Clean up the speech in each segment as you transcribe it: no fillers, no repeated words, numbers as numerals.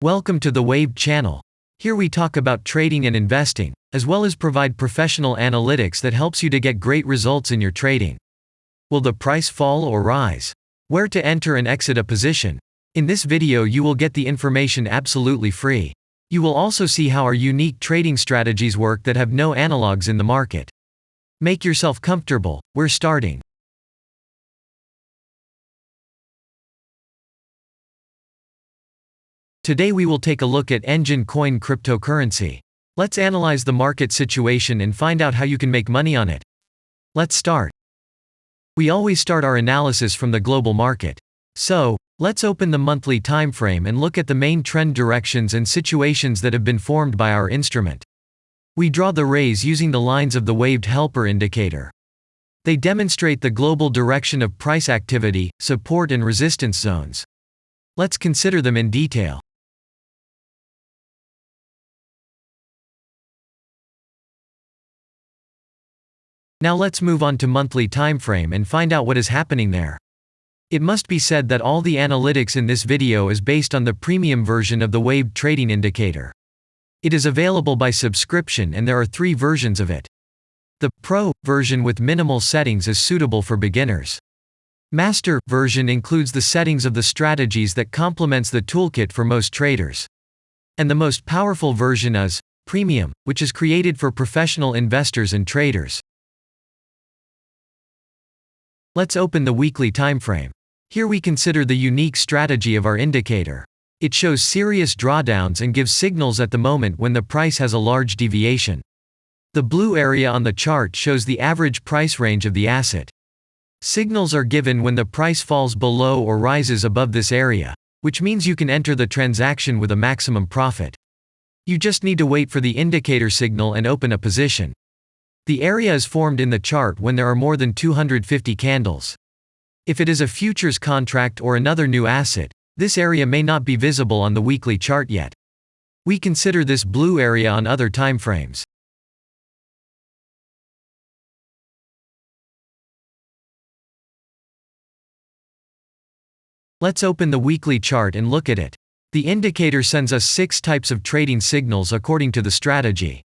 Welcome to the Wave channel. Here we talk about trading and investing, as well as provide professional analytics that helps you to get great results in your trading. Will the price fall or rise? Where to enter and exit a position? In this video you will get the information absolutely free. You will also see how our unique trading strategies work that have no analogs in the market. Make yourself comfortable, we're starting. Today we will take a look at Enjin Coin cryptocurrency. Let's analyze the market situation and find out how you can make money on it. Let's start. We always start our analysis from the global market. So, let's open the monthly time frame and look at the main trend directions and situations that have been formed by our instrument. We draw the rays using the lines of the waved helper indicator. They demonstrate the global direction of price activity, support and resistance zones. Let's consider them in detail. Now let's move on to monthly time frame and find out what is happening there. It must be said that all the analytics in this video is based on the premium version of the waved trading indicator. It is available by subscription and there are 3 versions of it. The Pro version with minimal settings is suitable for beginners. Master version includes the settings of the strategies that complements the toolkit for most traders. And the most powerful version is Premium, which is created for professional investors and traders. Let's open the weekly time frame. Here we consider the unique strategy of our indicator. It shows serious drawdowns and gives signals at the moment when the price has a large deviation. The blue area on the chart shows the average price range of the asset. Signals are given when the price falls below or rises above this area, which means you can enter the transaction with a maximum profit. You just need to wait for the indicator signal and open a position. The area is formed in the chart when there are more than 250 candles. If it is a futures contract or another new asset, this area may not be visible on the weekly chart yet. We consider this blue area on other time frames. Let's open the weekly chart and look at it. The indicator sends us 6 types of trading signals according to the strategy: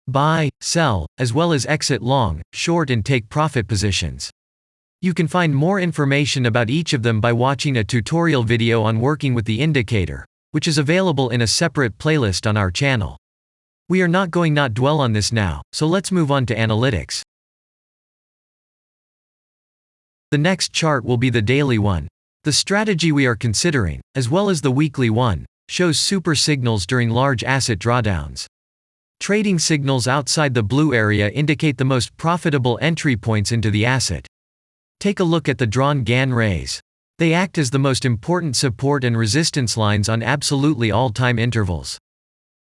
buy, sell, as well as exit long, short and take profit positions. You can find more information about each of them by watching a tutorial video on working with the indicator, which is available in a separate playlist on our channel. We are not going to dwell on this now, so let's move on to analytics. The next chart will be the daily one. The strategy we are considering, as well as the weekly one, shows super signals during large asset drawdowns. Trading signals outside the blue area indicate the most profitable entry points into the asset. Take a look at the drawn Gann rays. They act as the most important support and resistance lines on absolutely all time intervals.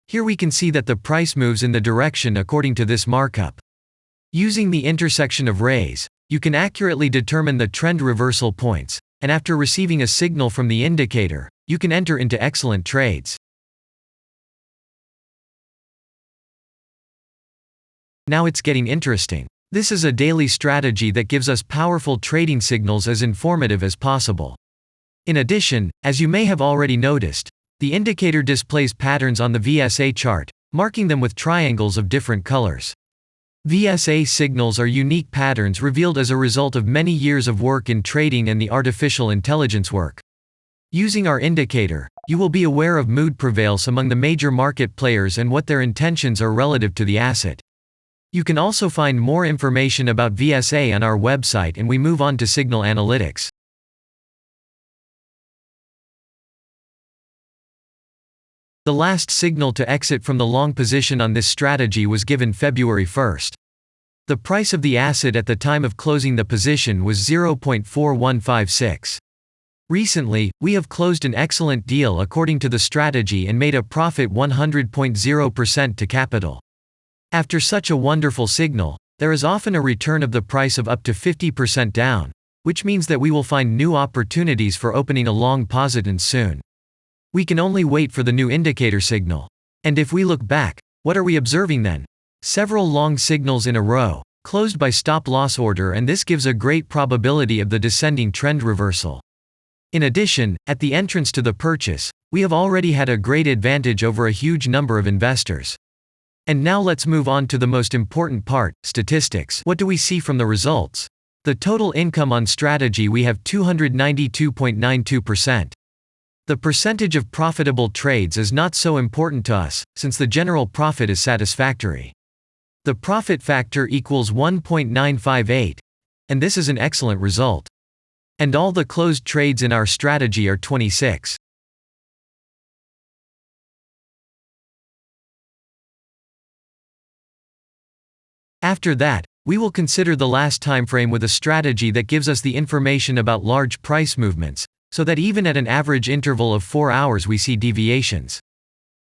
Here we can see that the price moves in the direction according to this markup. Using the intersection of rays, you can accurately determine the trend reversal points, and after receiving a signal from the indicator, you can enter into excellent trades. Now it's getting interesting. This is a daily strategy that gives us powerful trading signals as informative as possible. In addition, as you may have already noticed, the indicator displays patterns on the VSA chart, marking them with triangles of different colors. VSA signals are unique patterns revealed as a result of many years of work in trading and the artificial intelligence work. Using our indicator, you will be aware of mood prevails among the major market players and what their intentions are relative to the asset. You can also find more information about VSA on our website, and we move on to signal analytics. The last signal to exit from the long position on this strategy was given February 1st. The price of the asset at the time of closing the position was 0.4156. Recently, we have closed an excellent deal according to the strategy and made a profit 100.0% to capital. After such a wonderful signal, there is often a return of the price of up to 50% down, which means that we will find new opportunities for opening a long position soon. We can only wait for the new indicator signal. And if we look back, what are we observing then? Several long signals in a row, closed by stop-loss order, and this gives a great probability of the descending trend reversal. In addition, at the entrance to the purchase, we have already had a great advantage over a huge number of investors. And now let's move on to the most important part, statistics. What do we see from the results? The total income on strategy, we have 292.92%. The percentage of profitable trades is not so important to us, since the general profit is satisfactory. The profit factor equals 1.958, and this is an excellent result. And all the closed trades in our strategy are 26. After that, we will consider the last time frame with a strategy that gives us the information about large price movements, so that even at an average interval of 4 hours we see deviations.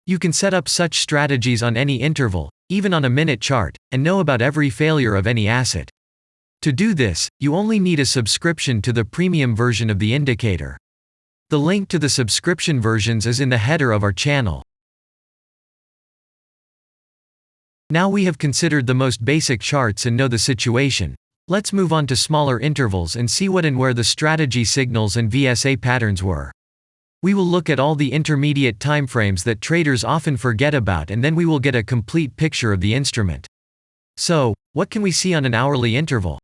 You can set up such strategies on any interval, even on a minute chart, and know about every failure of any asset. To do this, you only need a subscription to the premium version of the indicator. The link to the subscription versions is in the header of our channel. Now we have considered the most basic charts and know the situation. Let's move on to smaller intervals and see what and where the strategy signals and VSA patterns were. We will look at all the intermediate timeframes that traders often forget about, and then we will get a complete picture of the instrument. So, what can we see on an hourly interval?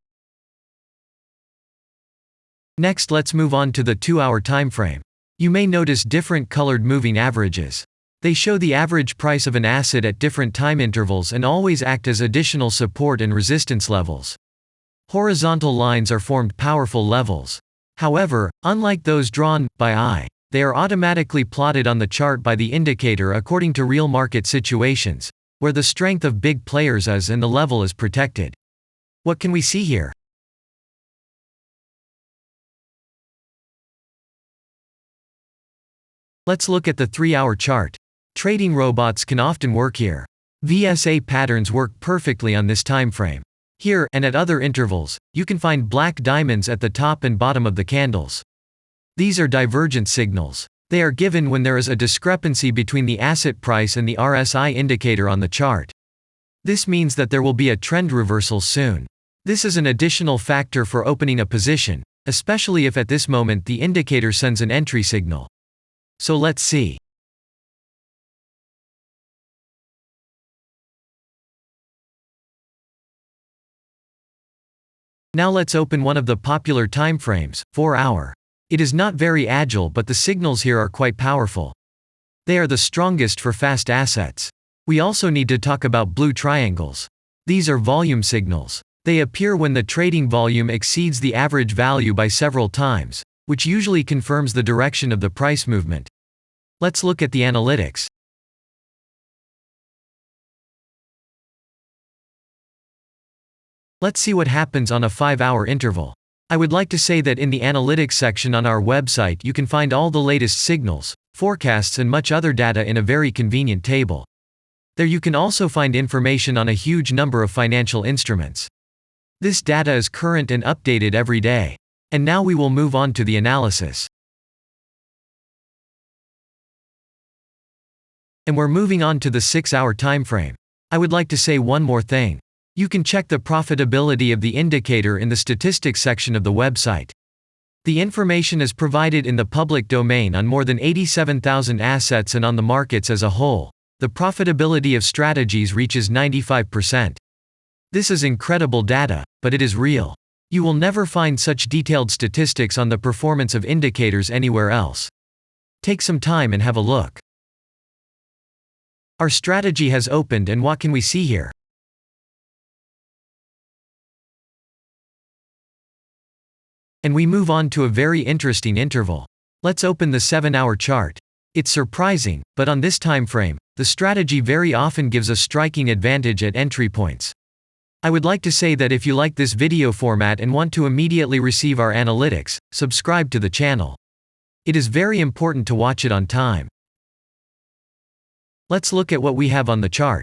Next, let's move on to the 2-hour timeframe. You may notice different colored moving averages. They show the average price of an asset at different time intervals and always act as additional support and resistance levels. Horizontal lines are formed powerful levels. However, unlike those drawn by eye, they are automatically plotted on the chart by the indicator according to real market situations, where the strength of big players is and the level is protected. What can we see here? Let's look at the 3-hour chart. Trading robots can often work here. VSA patterns work perfectly on this time frame. Here, and at other intervals, you can find black diamonds at the top and bottom of the candles. These are divergent signals. They are given when there is a discrepancy between the asset price and the RSI indicator on the chart. This means that there will be a trend reversal soon. This is an additional factor for opening a position, especially if at this moment the indicator sends an entry signal. So let's see. Now let's open one of the popular timeframes, 4-hour. It is not very agile, but the signals here are quite powerful. They are the strongest for fast assets. We also need to talk about blue triangles. These are volume signals. They appear when the trading volume exceeds the average value by several times, which usually confirms the direction of the price movement. Let's look at the analytics. Let's see what happens on a 5-hour interval. I would like to say that in the analytics section on our website you can find all the latest signals, forecasts and much other data in a very convenient table. There you can also find information on a huge number of financial instruments. This data is current and updated every day. And now we will move on to the analysis. And we're moving on to the 6-hour timeframe. I would like to say one more thing. You can check the profitability of the indicator in the statistics section of the website. The information is provided in the public domain on more than 87,000 assets, and on the markets as a whole, the profitability of strategies reaches 95%. This is incredible data, but it is real. You will never find such detailed statistics on the performance of indicators anywhere else. Take some time and have a look. Our strategy has opened, and what can we see here? And we move on to a very interesting interval. Let's open the 7-hour chart. It's surprising, but on this time frame, the strategy very often gives a striking advantage at entry points. I would like to say that if you like this video format and want to immediately receive our analytics, subscribe to the channel. It is very important to watch it on time. Let's look at what we have on the chart.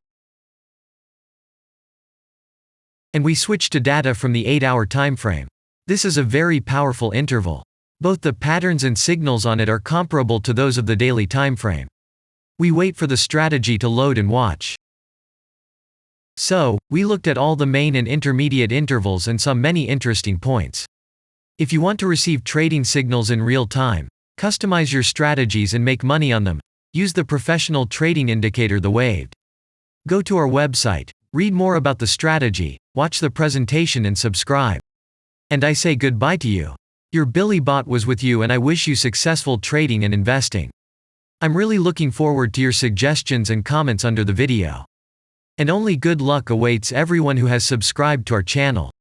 And we switch to data from the 8-hour time frame. This is a very powerful interval. Both the patterns and signals on it are comparable to those of the daily time frame. We wait for the strategy to load and watch. So, we looked at all the main and intermediate intervals and saw many interesting points. If you want to receive trading signals in real time, Customize your strategies and make money on them. Use the professional trading indicator, the waved. Go to our website, read more about the strategy, watch the presentation and subscribe. And I say goodbye to you. Your Billy Bot was with you, and I wish you successful trading and investing. I'm really looking forward to your suggestions and comments under the video. And only good luck awaits everyone who has subscribed to our channel.